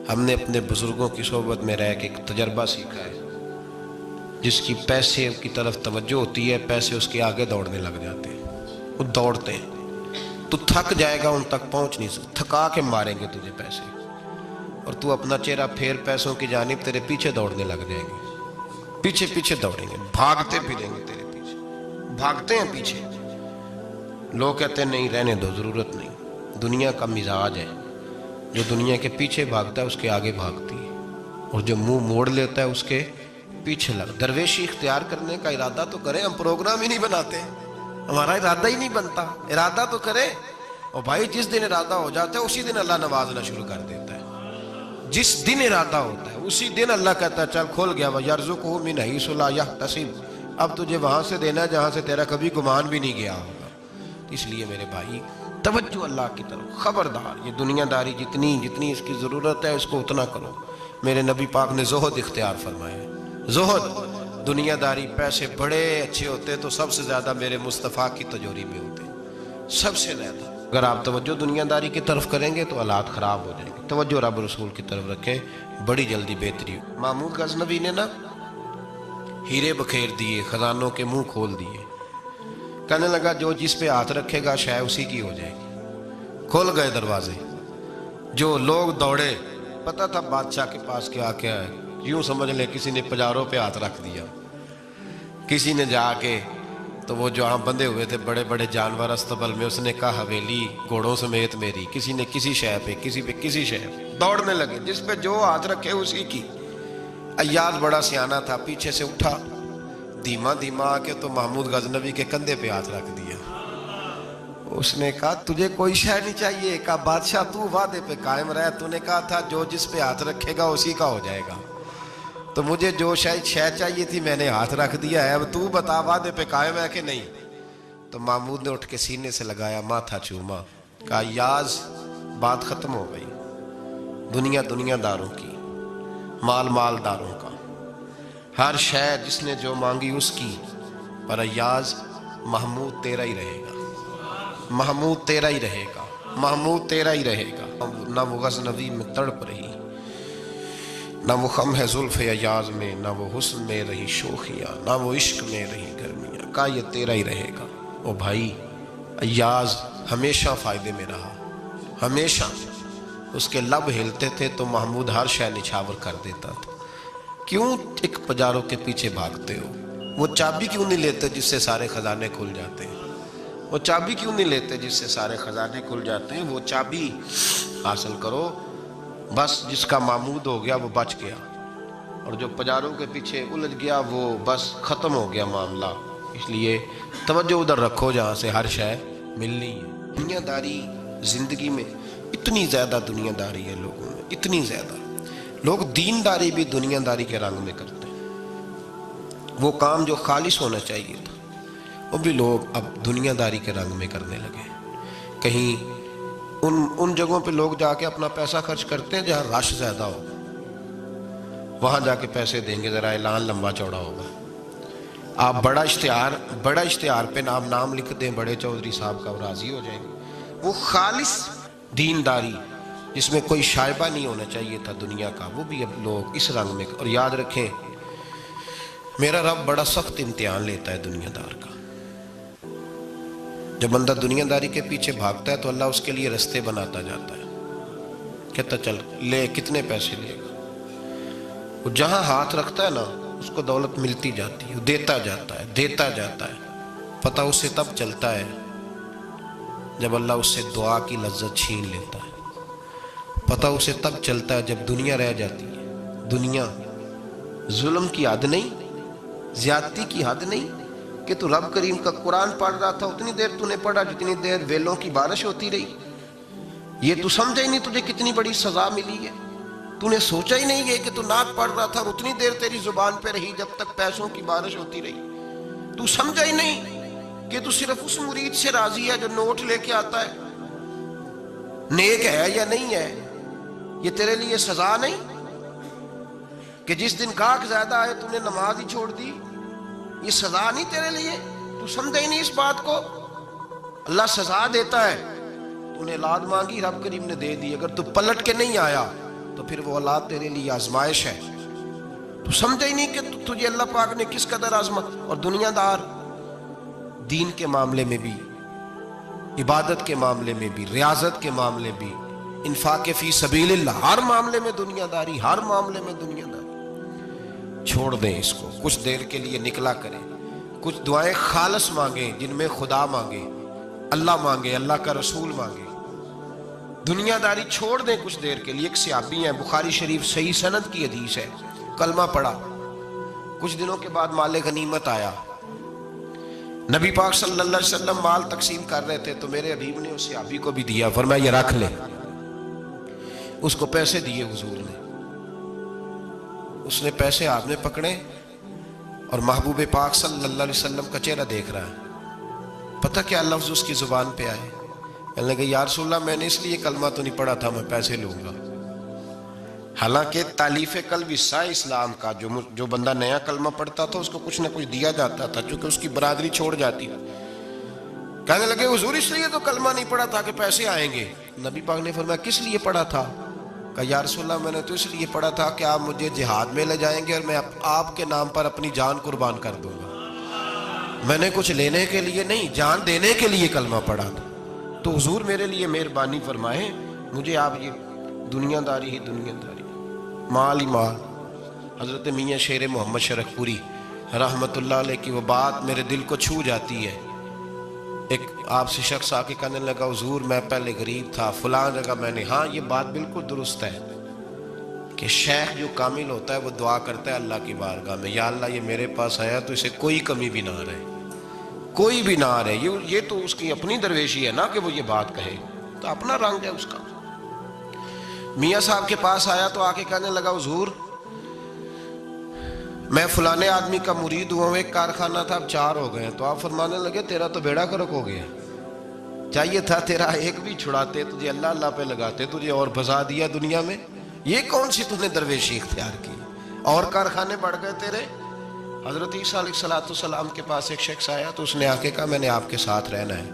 ہم نے اپنے بزرگوں کی صحبت میں رہ کے ایک تجربہ سیکھا ہے، جس کی پیسے کی طرف توجہ ہوتی ہے پیسے اس کے آگے دوڑنے لگ جاتے ہیں، وہ دوڑتے ہیں، تو تھک جائے گا، ان تک پہنچ نہیں سکتا، تھکا کے ماریں گے تجھے پیسے، اور تو اپنا چہرہ پھیر پیسوں کی جانب تیرے پیچھے دوڑنے لگ جائیں گے، پیچھے پیچھے دوڑیں گے، بھاگتے پھریں گے تیرے پیچھے، بھاگتے ہیں پیچھے۔ لوگ کہتے ہیں نہیں رہنے دو، ضرورت نہیں، دنیا کا مزاج ہے، جو دنیا کے پیچھے بھاگتا ہے اس کے آگے بھاگتی ہے، اور جو منہ موڑ لیتا ہے اس کے پیچھے لگ۔ درویشی اختیار کرنے کا ارادہ تو کریں، ہم پروگرام ہی نہیں بناتے، ہمارا ارادہ ہی نہیں بنتا، ارادہ تو کریں۔ اور بھائی جس دن ارادہ ہو جاتا ہے اسی دن اللہ نوازنا شروع کر دیتا ہے، جس دن ارادہ ہوتا ہے اسی دن اللہ کہتا ہے چل کھول گیا وَيَرْزُقُهُ مِنْ حَيْثُ لَا يَحْتَسِبُ، اب تجھے وہاں سے دینا ہے جہاں سے تیرا کبھی گمان بھی نہیں گیا ہوگا۔ اس لیے میرے بھائی توجہ اللہ کی طرف، خبردار یہ دنیا داری جتنی اس کی ضرورت ہے اس کو اتنا کرو۔ میرے نبی پاک نے زہد اختیار فرمایا ہے، زہد، دنیا داری، پیسے بڑے اچھے ہوتے تو سب سے زیادہ میرے مصطفیٰ کی تجوری میں ہوتے، سب سے زیادہ۔ اگر آپ توجہ دنیا داری کی طرف کریں گے تو حالات خراب ہو جائیں گے، توجہ رب رسول کی طرف رکھیں، بڑی جلدی بہتری ہو۔ محمود غزنوی نے نا ہیرے بکھیر دیے، خزانوں کے منہ کھول دیے، کہنے لگا جو جس پہ ہاتھ رکھے گا شے اسی کی ہو جائے گی۔ کھول گئے دروازے، جو لوگ دوڑے، پتہ تھا بادشاہ کے پاس کیا ہے، یوں سمجھ لے کسی نے پجاروں پہ ہاتھ رکھ دیا، کسی نے جا کے تو وہ جو ہاں بندھے ہوئے تھے بڑے بڑے جانور استبل میں، اس نے کہا حویلی گھوڑوں سمیت میری، کسی نے کسی شے پہ، کسی پہ کسی شے پہ، دوڑنے لگے، جس پہ جو ہاتھ رکھے اسی کی۔ ایاز بڑا سیانہ تھا، پیچھے سے اٹھا دھیما دھیما آ کے تو محمود غزنوی کے کندھے پہ ہاتھ رکھ دیا۔ اس نے کہا تجھے کوئی شے نہیں چاہیے؟ کہا بادشاہ تو وعدے پہ قائم رہ، تو نے کہا تھا جو جس پہ ہاتھ رکھے گا اسی کا ہو جائے گا، تو مجھے جو شے چاہیے تھی میں نے ہاتھ رکھ دیا ہے، اب تو بتا وعدے پہ قائم ہے کہ نہیں؟ تو محمود نے اٹھ کے سینے سے لگایا، ماتھا چوما، کہا یاز بات ختم ہو گئی، دنیا داروں کی، مال داروں کا، ہر شے جس نے جو مانگی اس کی، پر ایاز محمود تیرا ہی رہے گا، محمود تیرا ہی رہے گا، محمود تیرا ہی رہے گا۔ نہ وہ غزنوی میں تڑپ رہی، نہ وہ خم ہے زلف ایاز میں، نہ وہ حسن میں رہی شوخیاں، نہ وہ عشق میں رہی گرمیاں، کہا یہ تیرا ہی رہے گا۔ او بھائی ایاز ہمیشہ فائدے میں رہا، ہمیشہ، اس کے لب ہلتے تھے تو محمود ہر شے نچھاور کر دیتا تھا۔ کیوں ایک پجاروں کے پیچھے بھاگتے ہو؟ وہ چابی کیوں نہیں لیتے جس سے سارے خزانے کھل جاتے ہیں؟ وہ چابی کیوں نہیں لیتے جس سے سارے خزانے کھل جاتے ہیں؟ وہ چابی حاصل کرو، بس جس کا محمود ہو گیا وہ بچ گیا، اور جو پجاروں کے پیچھے الجھ گیا وہ بس ختم ہو گیا معاملہ۔ اس لیے توجہ ادھر رکھو جہاں سے ہر شے ملنی ہے۔ دنیا داری زندگی میں اتنی زیادہ دنیا داری ہے لوگوں میں، اتنی زیادہ، لوگ دین داری بھی دنیا داری کے رنگ میں کرتے ہیں، وہ کام جو خالص ہونا چاہیے تھا وہ بھی لوگ اب دنیا داری کے رنگ میں کرنے لگے۔ کہیں ان جگہوں پہ لوگ جا کے اپنا پیسہ خرچ کرتے ہیں جہاں رش زیادہ ہو، وہاں جا کے پیسے دیں گے، ذرا اعلان لمبا چوڑا ہوگا، آپ بڑا اشتہار پہ نام لکھ دیں بڑے چودھری صاحب کا، وہ راضی ہو جائیں گے۔ وہ خالص دینداری جس میں کوئی شائبہ نہیں ہونا چاہیے تھا دنیا کا، وہ بھی اب لوگ اس رنگ میں۔ اور یاد رکھیں میرا رب بڑا سخت امتحان لیتا ہے دنیا دار کا۔ جب بندہ دنیا داری کے پیچھے بھاگتا ہے تو اللہ اس کے لیے رستے بناتا جاتا ہے، کہتا چل لے، کتنے پیسے لے گا؟ وہ جہاں ہاتھ رکھتا ہے نا اس کو دولت ملتی جاتی ہے، دیتا جاتا ہے۔ پتہ اسے تب چلتا ہے جب اللہ اس سے دعا کی لذت چھین لیتا ہے، پتہ اسے تب چلتا ہے جب دنیا رہ جاتی ہے۔ دنیا ظلم کی حد نہیں، زیادتی کی حد نہیں، کہ تو رب کریم کا قرآن پڑھ رہا تھا اتنی دیر تو نے پڑھا جتنی دیر ویلوں کی بارش ہوتی رہی۔ یہ تو سمجھا ہی نہیں تجھے کتنی بڑی سزا ملی ہے، تو نے سوچا ہی نہیں ہے کہ تو نعت پڑھ رہا تھا اور اتنی دیر تیری زبان پہ رہی جب تک پیسوں کی بارش ہوتی رہی۔ تو سمجھا ہی نہیں کہ تو صرف اس مرید سے راضی ہے جو نوٹ لے کے آتا ہے، نیک ہے یا نہیں ہے؟ یہ تیرے لیے سزا نہیں کہ جس دن گاہک زیادہ آئے تو نے نماز ہی چھوڑ دی؟ یہ سزا نہیں تیرے لیے؟ تو سمجھا ہی نہیں اس بات کو؟ اللہ سزا دیتا ہے، تو نے اولاد مانگی رب کریم نے دے دی، اگر تو پلٹ کے نہیں آیا تو پھر وہ اولاد تیرے لیے آزمائش ہے. تو سمجھا ہی نہیں کہ تجھے اللہ پاک نے کس قدر آزما. اور دنیا دار دین کے معاملے میں بھی، عبادت کے معاملے میں بھی، ریاضت کے معاملے بھی، انفاق فی سبیل اللہ، ہر معاملے میں دنیا داری، ہر معاملے میں دنیا داری. چھوڑ دیں اس کو. کچھ دیر کے لیے نکلا کریں، کچھ دعائیں خالص مانگیں جن میں خدا مانگے، اللہ مانگے، اللہ کا رسول مانگے. دنیا داری چھوڑ دیں کچھ دیر کے لیے. ایک صحابی ہیں، بخاری شریف صحیح سند کی حدیث ہے، کلمہ پڑھا، کچھ دنوں کے بعد مال غنیمت آیا. نبی پاک صلی اللہ علیہ وسلم مال تقسیم کر رہے تھے تو میرے حبیب نے اس صحابی کو بھی دیا، فرمایا یہ رکھ لے. اس کو پیسے دیے حضور نے. اس نے پیسے ہاتھ میں پکڑے اور محبوب پاک صلی اللہ علیہ وسلم کا چہرہ دیکھ رہا ہے. پتہ کیا لفظ اس کی زبان پہ آئے؟ کہنے لگے یا رسول اللہ میں نے اس لیے کلمہ تو نہیں پڑھا تھا میں پیسے لوں گا. حالانکہ تالیف قلب حصہ اسلام کا، جو بندہ نیا کلمہ پڑھتا تھا اس کو کچھ نہ کچھ دیا جاتا تھا چونکہ اس کی برادری چھوڑ جاتی. کہنے لگے حضور اس لیے تو کلمہ نہیں پڑھا تھا کہ پیسے آئیں گے. نبی پاک نے فرمایا کس لیے پڑھا تھا؟ کہا یا رسول اللہ میں نے تو اس لیے پڑھا تھا کہ آپ مجھے جہاد میں لے جائیں گے اور میں آپ کے نام پر اپنی جان قربان کر دوں گا. میں نے کچھ لینے کے لیے نہیں، جان دینے کے لیے کلمہ پڑھا تھا. تو حضور میرے لیے مہربانی فرمائیں، مجھے آپ یہ دنیا داری ہی دنیا داری، مال ہی مال. حضرت میاں شیر محمد شرک پوری رحمت اللہ علیہ کی وہ بات میرے دل کو چھو جاتی ہے. ایک آپ سے شخص آ کے کہنے لگا حضور میں پہلے غریب تھا فلاں جگہ میں نے. ہاں یہ بات بالکل درست ہے کہ شیخ جو کامل ہوتا ہے وہ دعا کرتا ہے اللہ کی بارگاہ میں، یا اللہ یہ میرے پاس آیا تو اسے کوئی کمی بھی نہ رہے، کوئی بھی نہ رہے. یہ تو اس کی اپنی درویشی ہے نا کہ وہ یہ بات کہے، تو اپنا رنگ ہے اس کا. میاں صاحب کے پاس آیا تو آ کے کہنے لگا حضور میں فلانے آدمی کا مرید ہوا ہوں، ایک کارخانہ تھا اب 4 ہو گئے. تو آپ فرمانے لگے تیرا تو بیڑا گرک ہو گیا، چاہیے تھا تیرا ایک بھی چھڑاتے، تجھے اللہ اللہ پہ لگاتے، تجھے اور بھسا دیا دنیا میں. یہ کون سی تُو نے درویشی اختیار کی؟ اور کارخانے بڑھ گئے تیرے. حضرت عیسیٰ علیہ السلام کے پاس ایک شخص آیا تو اس نے آ کے کہا میں نے آپ کے ساتھ رہنا ہے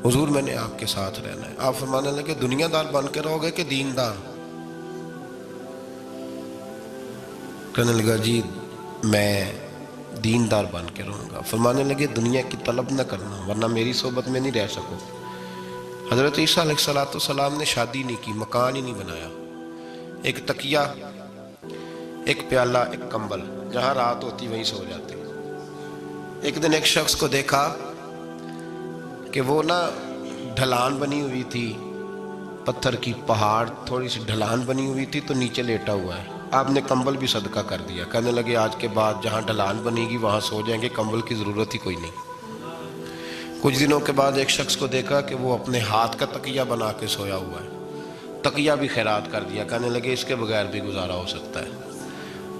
حضور، میں نے آپ کے ساتھ رہنا ہے. آپ فرمانے لگے دنیا دار بن کے رہو گے کہ دیندار؟ کہنے لگا جی میں دیندار بن کے رہوں گا. فرمانے لگے دنیا کی طلب نہ کرنا ورنہ میری صحبت میں نہیں رہ سکو. حضرت عیسیٰ علیہ السلام نے شادی نہیں کی، مکان ہی نہیں بنایا، ایک تکیہ، ایک پیالہ، ایک کمبل، جہاں رات ہوتی وہیں سو جاتے. ایک دن ایک شخص کو دیکھا کہ وہ ڈھلان بنی ہوئی تھی، پتھر کی پہاڑ تھوڑی سی ڈھلان بنی ہوئی تھی تو نیچے لیٹا ہوا ہے. آپ نے کمبل بھی صدقہ کر دیا. کہنے لگے آج کے بعد جہاں ڈھلان بنے گی وہاں سو جائیں گے، کمبل کی ضرورت ہی کوئی نہیں. کچھ دنوں کے بعد ایک شخص کو دیکھا کہ وہ اپنے ہاتھ کا تکیہ بنا کے سویا ہوا ہے، تکیہ بھی خیرات کر دیا. کہنے لگے اس کے بغیر بھی گزارا ہو سکتا ہے.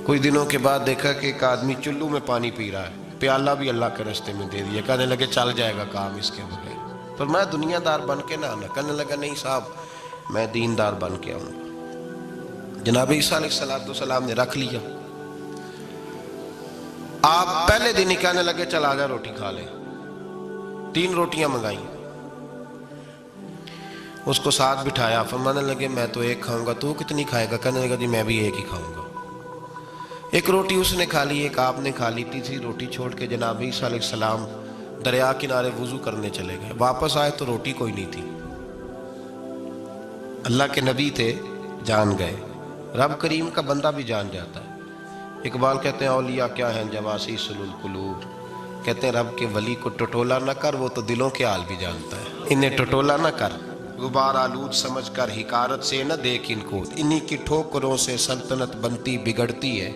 کچھ دنوں کے بعد دیکھا کہ ایک آدمی چلو میں پانی پی رہا ہے، پیالہ بھی اللہ کے راستے میں دے دیا. کہنے لگے چل جائے گا کام اس کے بغیر. پر میں دنیا دار بن کے نہ آنا. کہنے لگا نہیں صاحب میں دیندار بن کے آؤں گا. جناب عیسیٰ علیہ السلام نے رکھ لیا. آپ پہلے دن ہی کہنے لگے چل آ جا روٹی کھا لے. 3 روٹیاں منگائیں، اس کو ساتھ بٹھایا. فرمانے لگے میں تو ایک کھاؤں گا، تو کتنی کھائے گا؟ کہنے لگا جی میں بھی ایک ہی کھاؤں گا. ایک روٹی اس نے کھا لی، ایک آپ نے کھا لی. تیسری روٹی چھوڑ کے جناب عیسیٰ علیہ السلام دریا کنارے وضو کرنے چلے گئے. واپس آئے تو روٹی کوئی نہیں تھی. اللہ کے نبی تھے، جان گئے. رب کریم کا بندہ بھی جان جاتا ہے. اقبال کہتے ہیں اولیاء کیا ہیں جواسی القلوب، کہتے ہیں رب کے ولی کو ٹٹولا نہ کر، وہ تو دلوں کے حال بھی جانتا ہے. انہیں ٹٹولا نہ کر، غبار آلود سمجھ کر حکارت سے نہ دیکھ ان کو، انہی کی ٹھوکروں سے سلطنت بنتی بگڑتی ہے.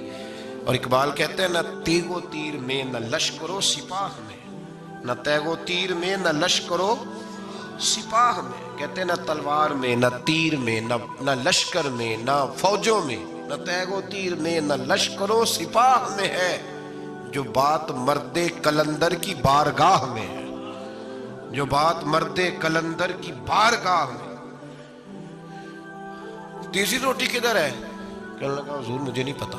اور اقبال کہتے ہیں نہ تیغ و تیر میں نہ لشکر و سپاہ میں، نہ تیغ و تیر میں نہ لشکر و سپاہ میں. کہتے ہیں نہ تلوار میں نہ تیر میں نہ لشکر میں نہ فوجوں میں، نہ تیغ و تیر میں نہ لشکر و سپاہ میں ہے جو بات مرد کلندر کی بارگاہ میں ہے، جو بات مرد کلندر کی بارگاہ میں. تیسری روٹی کدھر ہے؟ کہنے لگا حضور مجھے نہیں پتا.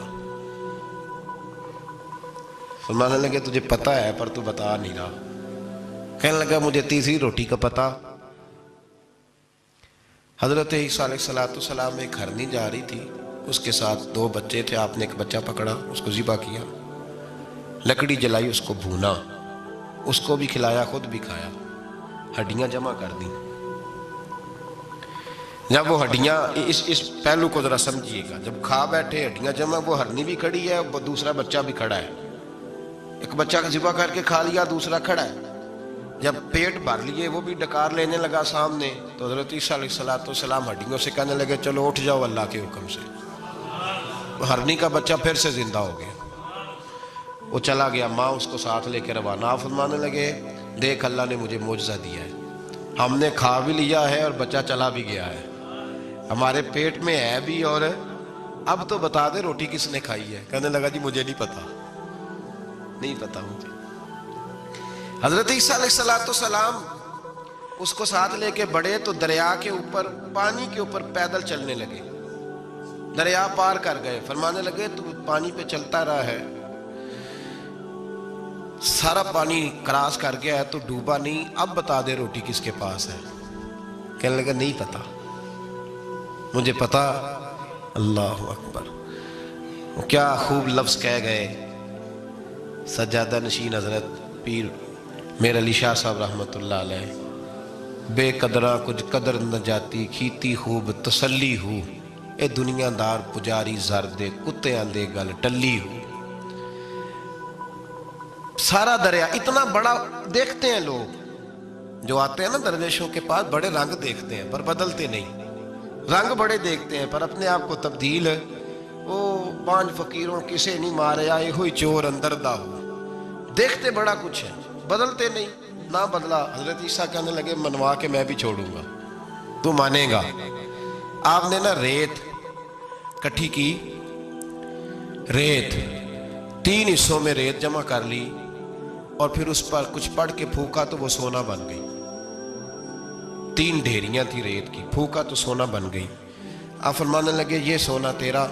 فرمانے لگے تجھے پتا ہے پر تو بتا نہیں رہا. کہنے لگا مجھے تیسری روٹی کا پتا. حضرت عیسیٰ علیہ السلام ایک ہرنی جا رہی تھی، اس کے ساتھ 2 بچے تھے، آپ نے ایک بچہ پکڑا، اس کو ذبح کیا، لکڑی جلائی، اس کو بھونا، اس کو بھی کھلایا، خود بھی کھایا، ہڈیاں جمع کر دیں۔ جب وہ ہڈیاں، اس پہلو کو ذرا سمجھیے گا، جب کھا بیٹھے ہڈیاں جمع، وہ ہرنی بھی کھڑی ہے، دوسرا بچہ بھی کھڑا ہے، ایک بچہ کا ذبح کر کے کھا لیا، دوسرا کھڑا ہے۔ جب پیٹ بھر لیے، وہ بھی ڈکار لینے لگا سامنے، تو حضرت عیسیٰ علیہ السلام ہڈیوں سے کہنے لگے چلو اٹھ جاؤ اللہ کے حکم سے۔ ہرنی کا بچہ پھر سے زندہ ہو گیا، وہ چلا گیا، ماں اس کو ساتھ لے کے روانہ، فرمانے لگے دیکھ اللہ نے مجھے معجزہ دیا ہے، ہم نے کھا بھی لیا ہے اور بچہ چلا بھی گیا ہے، ہمارے پیٹ میں ہے بھی، اور اب تو بتا دے روٹی کس نے کھائی ہے؟ کہنے لگا جی مجھے نہیں پتا، نہیں پتا مجھے۔ حضرت عیسیٰ علیہ السلام اس کو ساتھ لے کے بڑھے تو دریا کے اوپر، پانی کے اوپر پیدل چلنے لگے، دریا پار کر گئے، فرمانے لگے تو پانی پہ چلتا رہا ہے، سارا پانی کراس کر گیا ہے تو ڈوبا نہیں، اب بتا دے روٹی کس کے پاس ہے؟ کہنے لگا نہیں پتا مجھے پتا۔ اللہ اکبر، وہ کیا خوب لفظ کہہ گئے سجادہ نشین حضرت پیر میر علی شاہ صاحب رحمت اللہ علیہ، بے قدراں کچھ قدر نہ جاتی، کھیتی خوب تسلی ہو، اے دنیا دار پجاری زر دے، کتیاں دے گل ٹلی ہو۔ سارا دریا اتنا بڑا، دیکھتے ہیں لوگ جو آتے ہیں نا درویشوں کے پاس، بڑے رنگ دیکھتے ہیں پر بدلتے نہیں، رنگ بڑے دیکھتے ہیں پر اپنے آپ کو تبدیل، وہ 5 فقیروں کسے نہیں مارے آئے ہوئی چور اندر دا ہو، دیکھتے بڑا کچھ ہے بدلتے نہیں، نہ بدلا۔ حضرت عیسیٰ کہنے لگے منوا کے میں بھی چھوڑوں گا، تو مانے گا۔ آپ نے نا ریت کٹھی کی، ریت 3 حصوں میں ریت جمع کر لی، اور پھر اس پر کچھ پڑھ کے پھونکا تو وہ سونا بن گئی، 3 ڈھیریاں تھی ریت کی، پھونکا تو سونا بن گئی۔ آپ فرمانے لگے یہ سونا تیرا،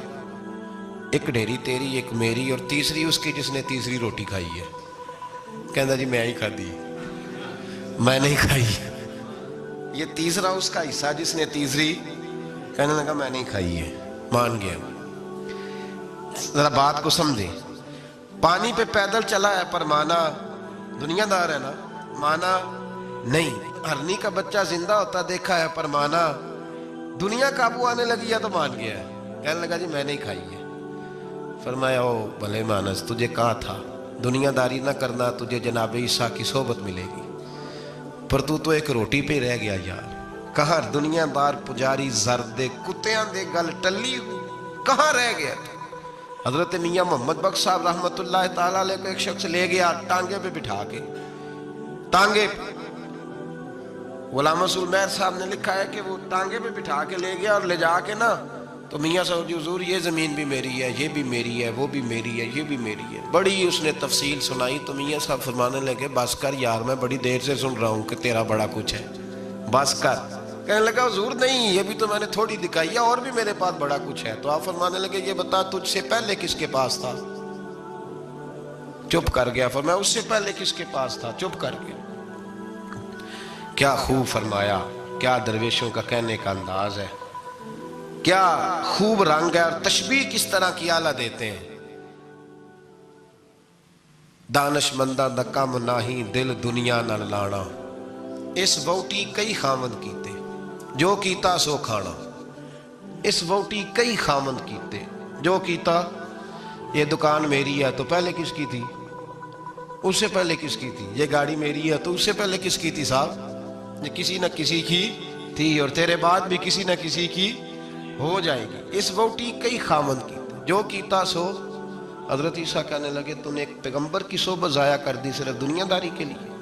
ایک ڈھیری تیری، ایک میری، اور تیسری اس کی جس نے تیسری روٹی کھائی ہے۔ کہنا جی میں ہی کھا دی، میں نہیں کھائی، یہ تیسرا اس کا حصہ جس نے تیسری، کہنے لگا میں نہیں کھائی ہے، مان گیا۔ ذرا بات کو سمجھیں، پانی پہ پیدل چلا ہے پر مانا، دنیا دار ہے نا، مانا نہیں۔ ہرنی کا بچہ زندہ ہوتا دیکھا ہے پر مانا، دنیا قابو آنے لگی ہے تو مان گیا ہے، کہنے لگا جی میں نہیں کھائی ہے۔ فرمایا او بھلے مانس، تجھے کہا تھا دنیا داری نہ کرنا، تجھے جناب عیسیٰ کی صحبت ملے گی، پر تو ایک روٹی پہ رہ گیا یار۔ کہاں دنیا دار پجاری زرد کتیاں دے گل ٹلی ہو، کہاں رہ گیا؟ حضرت میاں محمد بخش صاحب رحمت اللہ تعالیٰ علیہ کو ایک شخص لے گیا ٹانگے پہ بٹھا کے، ٹانگے پہ، غلام رسول مہر صاحب نے لکھا ہے کہ وہ ٹانگے پہ بٹھا کے لے گیا، اور لے جا کے نا تو میاں صاحب جی حضور یہ زمین بھی میری ہے، یہ بھی میری ہے، وہ بھی میری ہے، یہ بھی میری ہے، بڑی اس نے تفصیل سنائی۔ تو میاں صاحب فرمانے لگے بس کر یار، میں بڑی دیر سے سن رہا ہوں کہ تیرا بڑا کچھ ہے، بس کر۔ کہنے لگا حضور نہیں، یہ بھی تو میں نے تھوڑی دکھائی ہے، اور بھی میرے پاس بڑا کچھ ہے۔ تو آپ فرمانے لگے یہ بتا تجھ سے پہلے کس کے پاس تھا؟ چپ کر گیا۔ فرمایا اس سے پہلے کس کے پاس تھا؟ چپ کر گیا۔ کیا خوب فرمایا، کیا درویشوں کا کہنے کا انداز ہے، کیا خوب رنگ ہے، اور تشبیہ کس طرح کی اعلیٰ دیتے ہیں۔ دانش مندہ دا کم ناہی، دل دنیا نہ لانا، اس ووٹی کئی خامند کیتے، جو کیتا سو کھانا۔ اس ووٹی کئی خامند کیتے، جو کیتا، یہ دکان میری ہے تو پہلے کس کی تھی؟ اس سے پہلے کس کی تھی؟ یہ گاڑی میری ہے تو اس سے پہلے کس کی تھی صاحب؟ یہ کسی نہ کسی کی تھی، اور تیرے بعد بھی کسی نہ کسی کی ہو جائے گی۔ اس ووٹی کئی خامند کیتے، جو کیتا سو۔ حضرت عیسیٰ کہنے لگے تو نے ایک پیغمبر کی صحبت ضائع کر دی صرف دنیا داری کے لیے؟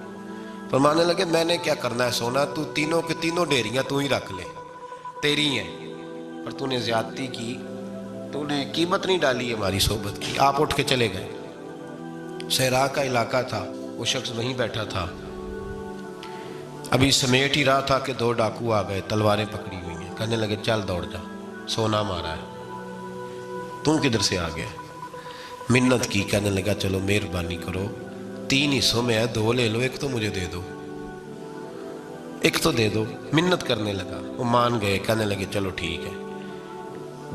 فرمانے لگے میں نے کیا کرنا ہے سونا، تو تینوں کے تینوں ڈیریاں تو ہی رکھ لے، تیری ہیں، پر تو نے زیادتی کی، تو نے قیمت نہیں ڈالی ہماری صحبت کی۔ آپ اٹھ کے چلے گئے۔ صحرا کا علاقہ تھا، وہ شخص وہیں بیٹھا تھا، ابھی سمیٹ ہی رہا تھا کہ 2 ڈاکو آ گئے، تلواریں پکڑی ہوئی ہیں، کہنے لگے چل دوڑ جا، سونا مارا ہے، تم کدھر سے آ گیا؟ منت کی، کہنے لگا چلو مہربانی کرو، 3 حصوں میں ہے، 2 لے لو، ایک تو مجھے دے دو، ایک تو دے دو۔ منت کرنے لگا، وہ مان گئے، کہنے لگے چلو ٹھیک ہے۔